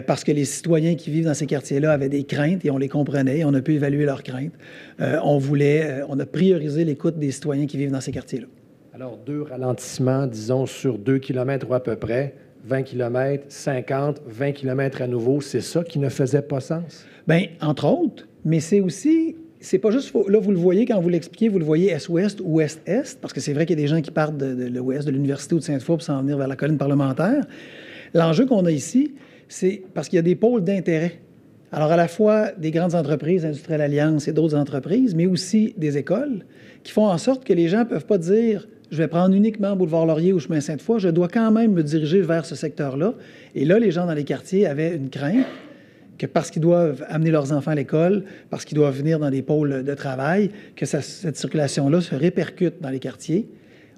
[SPEAKER 2] parce que les citoyens qui vivent dans ces quartiers-là avaient des craintes et on les comprenait, on a pu évaluer leurs craintes. On a priorisé l'écoute des citoyens qui vivent dans ces quartiers-là.
[SPEAKER 7] Alors, 2 ralentissements, disons, sur 2 km ou à peu près, 20 km, 50, 20 km à nouveau, c'est ça qui ne faisait pas sens?
[SPEAKER 2] Bien, entre autres, mais c'est aussi, c'est pas juste, là, vous le voyez, quand vous l'expliquez, vous le voyez est-ouest ou ouest-est, parce que c'est vrai qu'il y a des gens qui partent de l'ouest, de l'Université ou de Sainte-Foy pour s'en venir vers la colline parlementaire. L'enjeu qu'on a ici, c'est parce qu'il y a des pôles d'intérêt. Alors, à la fois des grandes entreprises, Industrielle Alliance et d'autres entreprises, mais aussi des écoles, qui font en sorte que les gens ne peuvent pas dire « je vais prendre uniquement Boulevard Laurier ou Chemin Sainte-Foy », je dois quand même me diriger vers ce secteur-là. Et là, les gens dans les quartiers avaient une crainte que parce qu'ils doivent amener leurs enfants à l'école, parce qu'ils doivent venir dans des pôles de travail, que cette circulation-là se répercute dans les quartiers.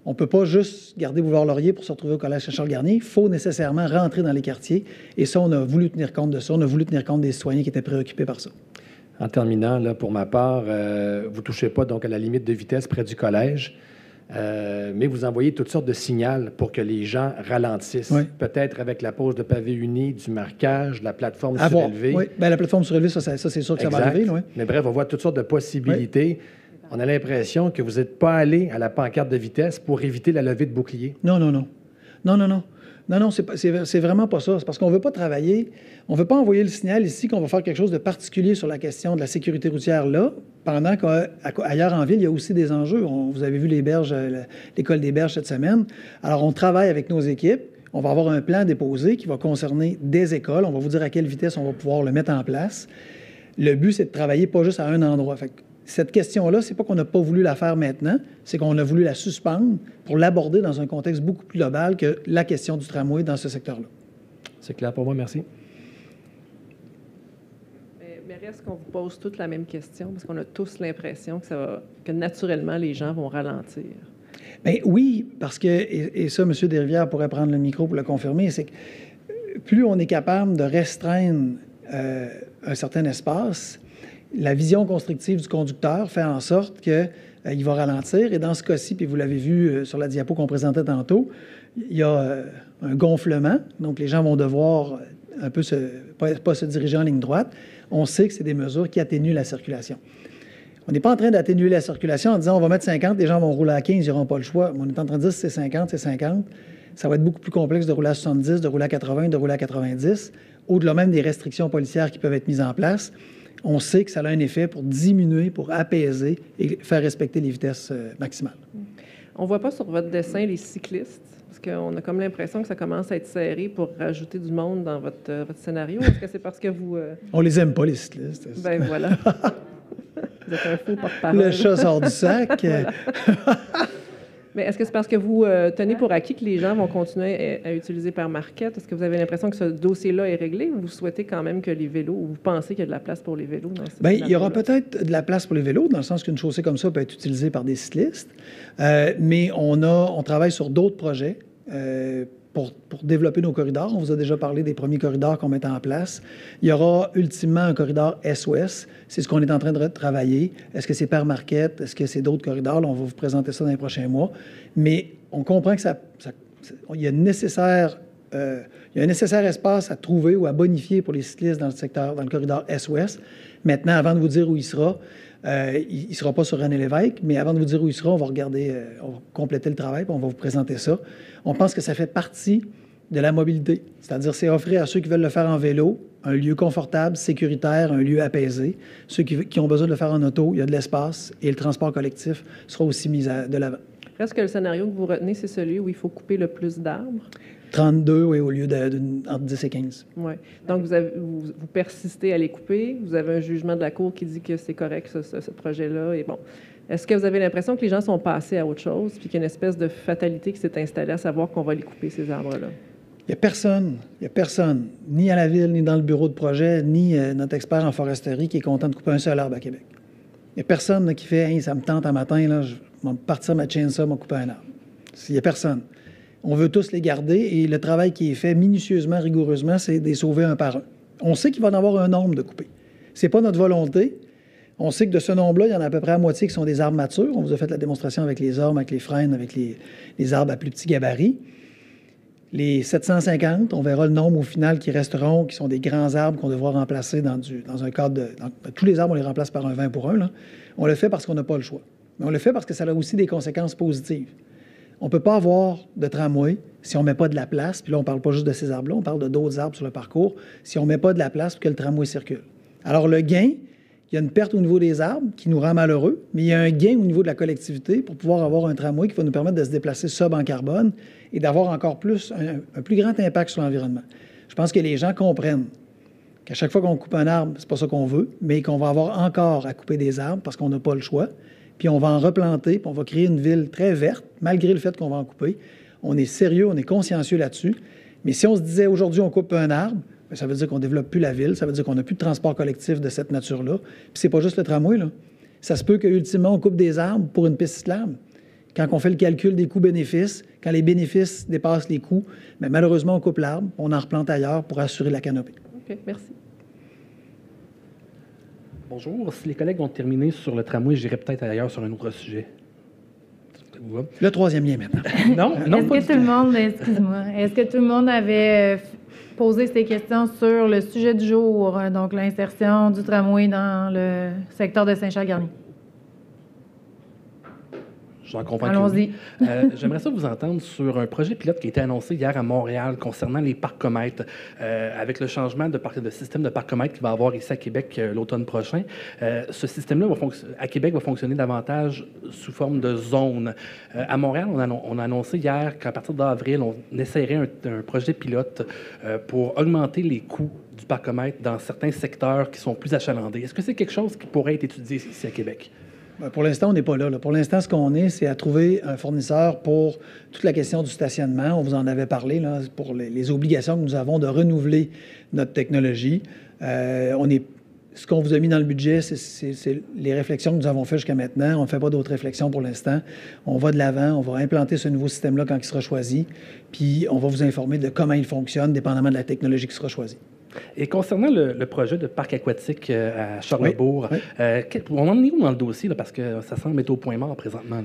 [SPEAKER 2] On ne peut pas juste garder Boulevard Laurier pour se retrouver au Collège Saint-Charles-Garnier. Il faut nécessairement rentrer dans les quartiers. Et ça, on a voulu tenir compte de ça. On a voulu tenir compte des citoyens qui étaient préoccupés par ça.
[SPEAKER 7] En terminant, là, pour ma part, vous ne touchez pas donc à la limite de vitesse près du collège, mais vous envoyez toutes sortes de signaux pour que les gens ralentissent. Oui. Peut-être avec la pose de pavé uni, du marquage, de la plateforme surélevée.
[SPEAKER 2] Oui, bien, la plateforme surélevée, ça c'est sûr que ça va arriver. Oui.
[SPEAKER 7] Mais bref, on voit toutes sortes de possibilités. Oui. On a l'impression que vous n'êtes pas allé à la pancarte de vitesse pour éviter la levée de bouclier.
[SPEAKER 2] Non. Non, c'est vraiment pas ça. C'est parce qu'on ne veut pas travailler, on ne veut pas envoyer le signal ici qu'on va faire quelque chose de particulier sur la question de la sécurité routière là, pendant qu'ailleurs en ville, il y a aussi des enjeux. Vous avez vu l'école des berges cette semaine. Alors, on travaille avec nos équipes. On va avoir un plan déposé qui va concerner des écoles. On va vous dire à quelle vitesse on va pouvoir le mettre en place. Le but, c'est de travailler pas juste à un endroit. Fait que cette question-là, c'est pas qu'on n'a pas voulu la faire maintenant, c'est qu'on a voulu la suspendre pour l'aborder dans un contexte beaucoup plus global que la question du tramway dans ce secteur-là.
[SPEAKER 7] C'est clair pour moi, merci.
[SPEAKER 8] Mais reste qu'on vous pose toute la même question, parce qu'on a tous l'impression que naturellement, les gens vont ralentir.
[SPEAKER 2] Bien, oui, parce que, et ça, M. Desrivières pourrait prendre le micro pour le confirmer, c'est que plus on est capable de restreindre un certain espace, la vision constructive du conducteur fait en sorte qu'il va ralentir. Et dans ce cas-ci, puis vous l'avez vu sur la diapo qu'on présentait tantôt, il y a un gonflement. Donc, les gens vont devoir un peu pas se diriger en ligne droite. On sait que c'est des mesures qui atténuent la circulation. On n'est pas en train d'atténuer la circulation en disant on va mettre 50, les gens vont rouler à 15, ils n'auront pas le choix. On est en train de dire si c'est 50, c'est 50. Ça va être beaucoup plus complexe de rouler à 70, de rouler à 80, de rouler à 90. Au-delà même des restrictions policières qui peuvent être mises en place, on sait que ça a un effet pour diminuer, pour apaiser et faire respecter les vitesses maximales.
[SPEAKER 8] On ne voit pas sur votre dessin les cyclistes, parce qu'on a comme l'impression que ça commence à être serré pour rajouter du monde dans votre scénario. Est-ce que c'est parce que vous...
[SPEAKER 2] On les aime pas, les cyclistes.
[SPEAKER 8] Ben voilà. Vous êtes un faux porte-parole.
[SPEAKER 2] Le chat sort du sac.
[SPEAKER 8] Voilà. Mais est-ce que c'est parce que vous tenez pour acquis que les gens vont continuer à utiliser par marquette? Est-ce que vous avez l'impression que ce dossier-là est réglé ou vous souhaitez quand même que les vélos, ou vous pensez qu'il y a de la place pour les vélos dans ce
[SPEAKER 2] Bien, il y aura peut-être de la place pour les vélos, dans le sens qu'une chaussée comme ça peut être utilisée par des cyclistes. Mais on travaille sur d'autres projets pour développer nos corridors. On vous a déjà parlé des premiers corridors qu'on met en place. Il y aura ultimement un corridor Est-Ouest. C'est ce qu'on est en train de travailler. Est-ce que c'est par market? Est-ce que c'est d'autres corridors? Là, on va vous présenter ça dans les prochains mois. Mais on comprend que il y a un nécessaire espace à trouver ou à bonifier pour les cyclistes dans le corridor Est-Ouest. Maintenant, avant de vous dire où il sera, il ne sera pas sur René Lévesque, mais avant de vous dire où il sera, on va regarder, on va compléter le travail, puis on va vous présenter ça. On pense que ça fait partie de la mobilité, c'est-à-dire c'est offrir à ceux qui veulent le faire en vélo un lieu confortable, sécuritaire, un lieu apaisé. Ceux qui ont besoin de le faire en auto, il y a de l'espace et le transport collectif sera aussi mis de l'avant.
[SPEAKER 8] Est-ce que le scénario que vous retenez, c'est celui où il faut couper le plus d'arbres?
[SPEAKER 2] 32, oui, au lieu entre 10 et 15.
[SPEAKER 8] Oui. Donc, vous persistez à les couper. Vous avez un jugement de la Cour qui dit que c'est correct, ce projet-là. Et bon, est-ce que vous avez l'impression que les gens sont passés à autre chose, puis qu'il y a une espèce de fatalité qui s'est installée à savoir qu'on va les couper, ces arbres-là?
[SPEAKER 2] Il n'y a personne, ni à la Ville, ni dans le bureau de projet, ni notre expert en foresterie qui est content de couper un seul arbre à Québec. Il n'y a personne là, qui fait hey, « ça me tente un matin, là, je vais partir ma chainsaw, je vais couper un arbre ». Il n'y a personne. On veut tous les garder et le travail qui est fait minutieusement, rigoureusement, c'est de les sauver un par un. On sait qu'il va y en avoir un nombre de coupés. Ce n'est pas notre volonté. On sait que de ce nombre-là, il y en a à peu près la moitié qui sont des arbres matures. On vous a fait la démonstration avec les ormes, avec les frênes, avec les arbres à plus petit gabarit. Les 750, on verra le nombre au final qui resteront, qui sont des grands arbres qu'on devra remplacer dans un cadre de... tous les arbres, on les remplace par un 20 pour 1. Là. On le fait parce qu'on n'a pas le choix. Mais on le fait parce que ça a aussi des conséquences positives. On ne peut pas avoir de tramway si on ne met pas de la place. Puis là, on ne parle pas juste de ces arbres-là, on parle de d'autres arbres sur le parcours. Si on ne met pas de la place pour que le tramway circule. Alors, le gain, il y a une perte au niveau des arbres qui nous rend malheureux, mais il y a un gain au niveau de la collectivité pour pouvoir avoir un tramway qui va nous permettre de se déplacer sobre en carbone et d'avoir encore plus, un plus grand impact sur l'environnement. Je pense que les gens comprennent qu'à chaque fois qu'on coupe un arbre, c'est pas ça qu'on veut, mais qu'on va avoir encore à couper des arbres parce qu'on n'a pas le choix. Puis on va en replanter, puis on va créer une ville très verte, malgré le fait qu'on va en couper. On est sérieux, on est consciencieux là-dessus. Mais si on se disait aujourd'hui, on coupe un arbre, bien, ça veut dire qu'on ne développe plus la ville, ça veut dire qu'on n'a plus de transport collectif de cette nature-là. Puis c'est pas juste le tramway, là. Ça se peut qu'ultimement, on coupe des arbres pour une piste cyclable. Quand on fait le calcul des coûts-bénéfices, quand les bénéfices dépassent les coûts, bien, malheureusement, on coupe l'arbre, on en replante ailleurs pour assurer la canopée.
[SPEAKER 8] OK, merci.
[SPEAKER 9] Bonjour. Si les collègues vont terminer sur le tramway, j'irai peut-être ailleurs sur un autre sujet.
[SPEAKER 2] Le troisième lien maintenant.
[SPEAKER 1] Non, est-ce que tout le monde, excuse-moi, est-ce que tout le monde avait posé ses questions sur le sujet du jour, donc l'insertion du tramway dans le secteur de Saint-Charles-Garnier?
[SPEAKER 9] J'en comprends.
[SPEAKER 1] Allons-y.
[SPEAKER 9] J'aimerais ça vous entendre sur un projet pilote qui a été annoncé hier à Montréal concernant les parcomètres. Avec le changement de système de parcomètres qu'il va y avoir ici à Québec l'automne prochain, ce système-là à Québec va fonctionner davantage sous forme de zones. À Montréal, on a annoncé hier qu'à partir d'avril, on essaierait un projet pilote pour augmenter les coûts du parcomètre dans certains secteurs qui sont plus achalandés. Est-ce que c'est quelque chose qui pourrait être étudié ici à Québec?
[SPEAKER 2] Pour l'instant, on n'est pas là. Pour l'instant, ce qu'on est, c'est à trouver un fournisseur pour toute la question du stationnement. On vous en avait parlé, là, pour les obligations que nous avons de renouveler notre technologie. Ce qu'on vous a mis dans le budget, c'est les réflexions que nous avons faites jusqu'à maintenant. On ne fait pas d'autres réflexions pour l'instant. On va de l'avant, on va implanter ce nouveau système-là quand il sera choisi, puis on va vous informer de comment il fonctionne, dépendamment de la technologie qui sera choisie.
[SPEAKER 9] Et concernant le projet de parc aquatique à Charlesbourg, on en est où dans le dossier, là, parce que ça semble être au point mort présentement?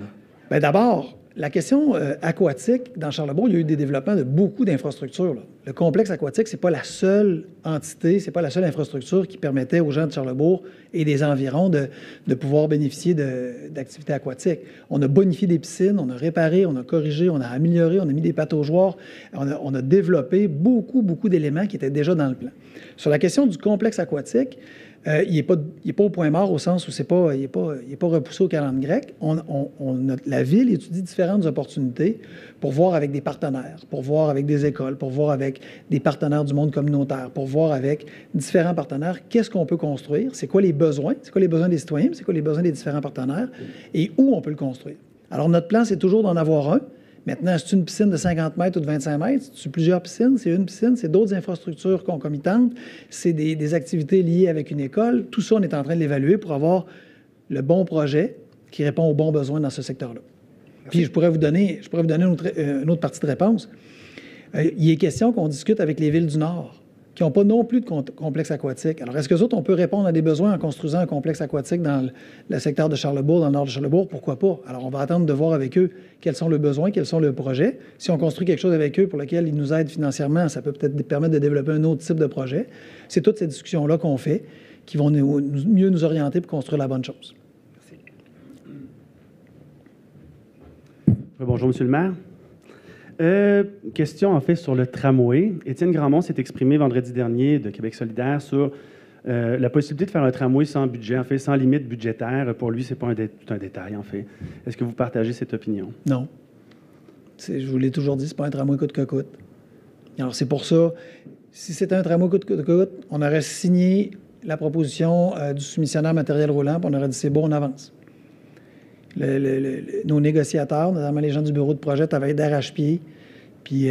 [SPEAKER 2] Bien, d'abord, la question aquatique, dans Charlesbourg, il y a eu des développements de beaucoup d'infrastructures. Le complexe aquatique, ce n'est pas la seule entité, ce n'est pas la seule infrastructure qui permettait aux gens de Charlesbourg et des environs de pouvoir bénéficier d'activités aquatiques. On a bonifié des piscines, on a réparé, on a corrigé, on a amélioré, on a mis des pataugeoires, on a développé beaucoup d'éléments qui étaient déjà dans le plan. Sur la question du complexe aquatique, il n'est pas au point mort au sens où il n'est pas repoussé au calendrier grec. La Ville étudie différentes opportunités pour voir avec des partenaires, pour voir avec des écoles, pour voir avec des partenaires du monde communautaire, pour voir avec différents partenaires qu'est-ce qu'on peut construire, c'est quoi les besoins des citoyens, c'est quoi les besoins des différents partenaires et où on peut le construire. Alors, notre plan, c'est toujours d'en avoir un. Maintenant, c'est une piscine de 50 mètres ou de 25 mètres, c'est plusieurs piscines, c'est une piscine, c'est d'autres infrastructures concomitantes, c'est des activités liées avec une école. Tout ça, on est en train de l'évaluer pour avoir le bon projet qui répond aux bons besoins dans ce secteur-là. Puis, je pourrais vous donner une autre partie de réponse. Il est question qu'on discute avec les villes du Nord, qui n'ont pas non plus de complexe aquatique. Alors, est-ce que autres, on peut répondre à des besoins en construisant un complexe aquatique dans le secteur de Charlesbourg, dans le nord de Charlesbourg? Pourquoi pas? Alors, on va attendre de voir avec eux quels sont leurs besoins, quels sont leurs projets. Si on construit quelque chose avec eux pour lequel ils nous aident financièrement, ça peut peut-être permettre de développer un autre type de projet. C'est toutes ces discussions-là qu'on fait qui vont mieux nous orienter pour construire la bonne chose.
[SPEAKER 10] Bonjour, Monsieur le maire. Question, en fait, sur le tramway. Étienne Grandmont s'est exprimé vendredi dernier de Québec solidaire sur la possibilité de faire un tramway sans budget, en fait, sans limite budgétaire. Pour lui, ce n'est pas tout un détail, en fait. Est-ce que vous partagez cette opinion?
[SPEAKER 2] Non. Je vous l'ai toujours dit, ce n'est pas un tramway coûte que coûte. Alors, c'est pour ça, si c'était un tramway coûte que coûte, on aurait signé la proposition du soumissionnaire matériel roulant, puis on aurait dit c'est bon, on avance. Nos négociateurs, notamment les gens du bureau de projet, travaillent d'arrache-pied, puis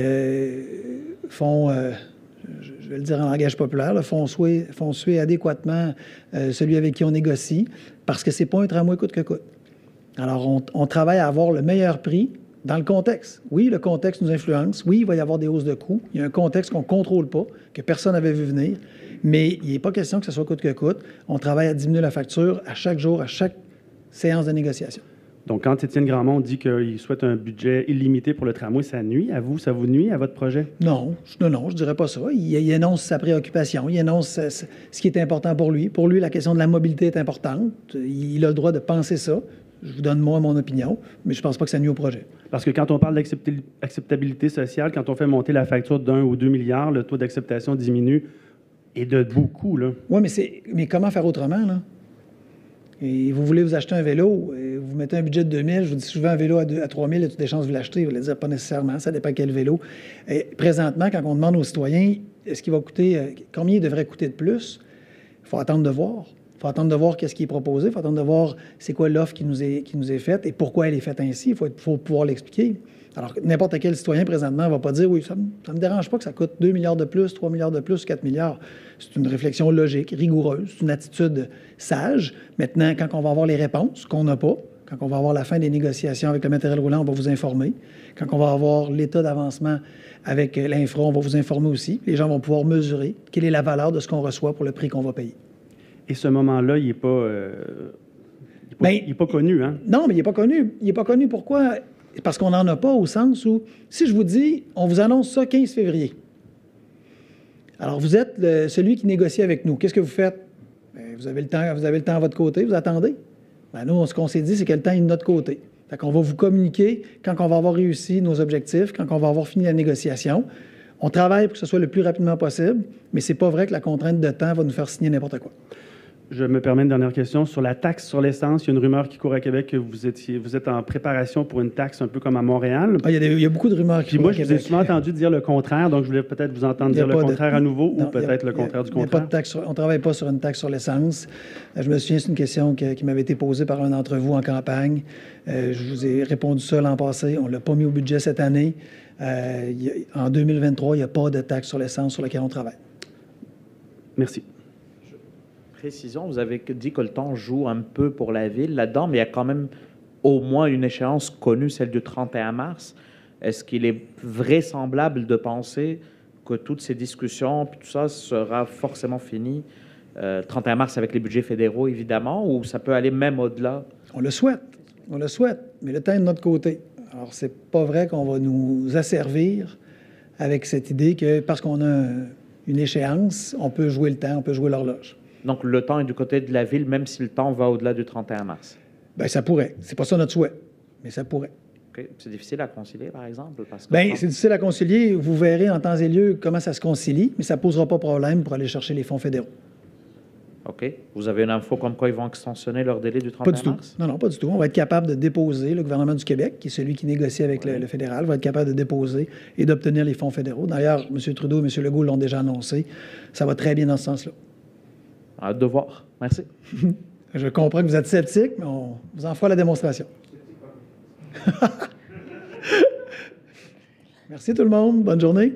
[SPEAKER 2] font, je vais le dire en langage populaire, là, font suer adéquatement celui avec qui on négocie, parce que c'est pas un tramway coûte que coûte. Alors, on travaille à avoir le meilleur prix dans le contexte. Oui, le contexte nous influence. Oui, il va y avoir des hausses de coûts. Il y a un contexte qu'on ne contrôle pas, que personne n'avait vu venir, mais il n'est pas question que ce soit coûte que coûte. On travaille à diminuer la facture à chaque jour, à chaque séance de négociation.
[SPEAKER 10] Donc, quand Étienne Grandmont dit qu'il souhaite un budget illimité pour le tramway, ça nuit à vous? Ça vous nuit à votre projet?
[SPEAKER 2] Non, je ne dirais pas ça. Il énonce sa préoccupation, il énonce ce qui est important pour lui. Pour lui, la question de la mobilité est importante. Il a le droit de penser ça. Je vous donne, moi, mon opinion, mais je ne pense pas que ça nuit au projet.
[SPEAKER 10] Parce que quand on parle d'acceptabilité sociale, quand on fait monter la facture d'1 ou 2 milliards, le taux d'acceptation diminue et de beaucoup, là.
[SPEAKER 2] Oui, mais comment faire autrement, là? Et vous voulez vous acheter un vélo, et vous mettez un budget de 2 000, je vous dis, si je veux un vélo à 3 000, as-tu des chances de vous l'acheter? Vous allez dire, pas nécessairement, ça dépend quel vélo. Et présentement, quand on demande aux citoyens, est-ce qu'il va coûter, combien il devrait coûter de plus? Il faut attendre de voir. Il faut attendre de voir qu'est-ce qui est proposé, il faut attendre de voir c'est quoi l'offre qui nous est faite et pourquoi elle est faite ainsi. Il faut pouvoir l'expliquer. Alors, n'importe quel citoyen, présentement, ne va pas dire, oui, ça ne me dérange pas que ça coûte 2 milliards de plus, 3 milliards de plus, 4 milliards. C'est une réflexion logique, rigoureuse, c'est une attitude sage. Maintenant, quand on va avoir les réponses qu'on n'a pas, quand on va avoir la fin des négociations avec le matériel roulant, on va vous informer. Quand on va avoir l'état d'avancement avec l'infra, on va vous informer aussi. Les gens vont pouvoir mesurer quelle est la valeur de ce qu'on reçoit pour le prix qu'on va payer.
[SPEAKER 10] Et ce moment-là, il n'est pas, pas connu, hein?
[SPEAKER 2] Non, mais il n'est pas connu. Il n'est pas connu. Pourquoi? Parce qu'on n'en a pas au sens où, si je vous dis, on vous annonce ça 15 février. Alors, vous êtes celui qui négocie avec nous. Qu'est-ce que vous faites? Bien, vous avez le temps à votre côté, vous attendez. Bien, nous, ce qu'on s'est dit, c'est que le temps est de notre côté. Fait qu'on va vous communiquer quand on va avoir réussi nos objectifs, quand on va avoir fini la négociation. On travaille pour que ce soit le plus rapidement possible, mais c'est pas vrai que la contrainte de temps va nous faire signer n'importe quoi.
[SPEAKER 10] Je me permets une dernière question. Sur la taxe sur l'essence, il y a une rumeur qui court à Québec que vous êtes en préparation pour une taxe un peu comme à Montréal.
[SPEAKER 2] Ah, il y a beaucoup de rumeurs qui courent à Québec.
[SPEAKER 10] Moi, je vous ai souvent entendu dire le contraire, donc je voulais peut-être vous entendre dire le contraire à nouveau ou peut-être le contraire du contraire.
[SPEAKER 2] Il n'y a pas de taxe on ne travaille pas sur une taxe sur l'essence. Je me souviens, c'est une question qui m'avait été posée par un d'entre vous en campagne. Je vous ai répondu ça l'an passé. On ne l'a pas mis au budget cette année. En 2023, il n'y a pas de taxe sur l'essence sur laquelle on travaille.
[SPEAKER 10] Merci.
[SPEAKER 4] Précision, vous avez dit que le temps joue un peu pour la ville là-dedans, mais il y a quand même au moins une échéance connue, celle du 31 mars. Est-ce qu'il est vraisemblable de penser que toutes ces discussions, puis tout ça, sera forcément fini 31 mars avec les budgets fédéraux, évidemment, ou ça peut aller même au-delà?
[SPEAKER 2] On le souhaite, mais le temps est de notre côté. Alors, c'est pas vrai qu'on va nous asservir avec cette idée que parce qu'on a une échéance, on peut jouer le temps, on peut jouer l'horloge.
[SPEAKER 4] Donc, le temps est du côté de la ville, même si le temps va au-delà du 31 mars?
[SPEAKER 2] Bien, ça pourrait. C'est pas ça notre souhait, mais ça pourrait.
[SPEAKER 4] Okay. C'est difficile à concilier, par exemple?
[SPEAKER 2] Bien, c'est difficile à concilier. Vous verrez en temps et lieu comment ça se concilie, mais ça ne posera pas problème pour aller chercher les fonds fédéraux.
[SPEAKER 4] OK. Vous avez une info comme quoi ils vont extensionner leur délai du 31 mars?
[SPEAKER 2] Non, pas du tout. On va être capable de déposer, le gouvernement du Québec, qui est celui qui négocie avec le fédéral, va être capable de déposer et d'obtenir les fonds fédéraux. D'ailleurs, M. Trudeau et M. Legault l'ont déjà annoncé. Ça va très bien dans ce sens-là.
[SPEAKER 4] Hâte de voir. Merci.
[SPEAKER 2] Je comprends que vous êtes sceptique, mais on vous en fera la démonstration. Merci tout le monde. Bonne journée.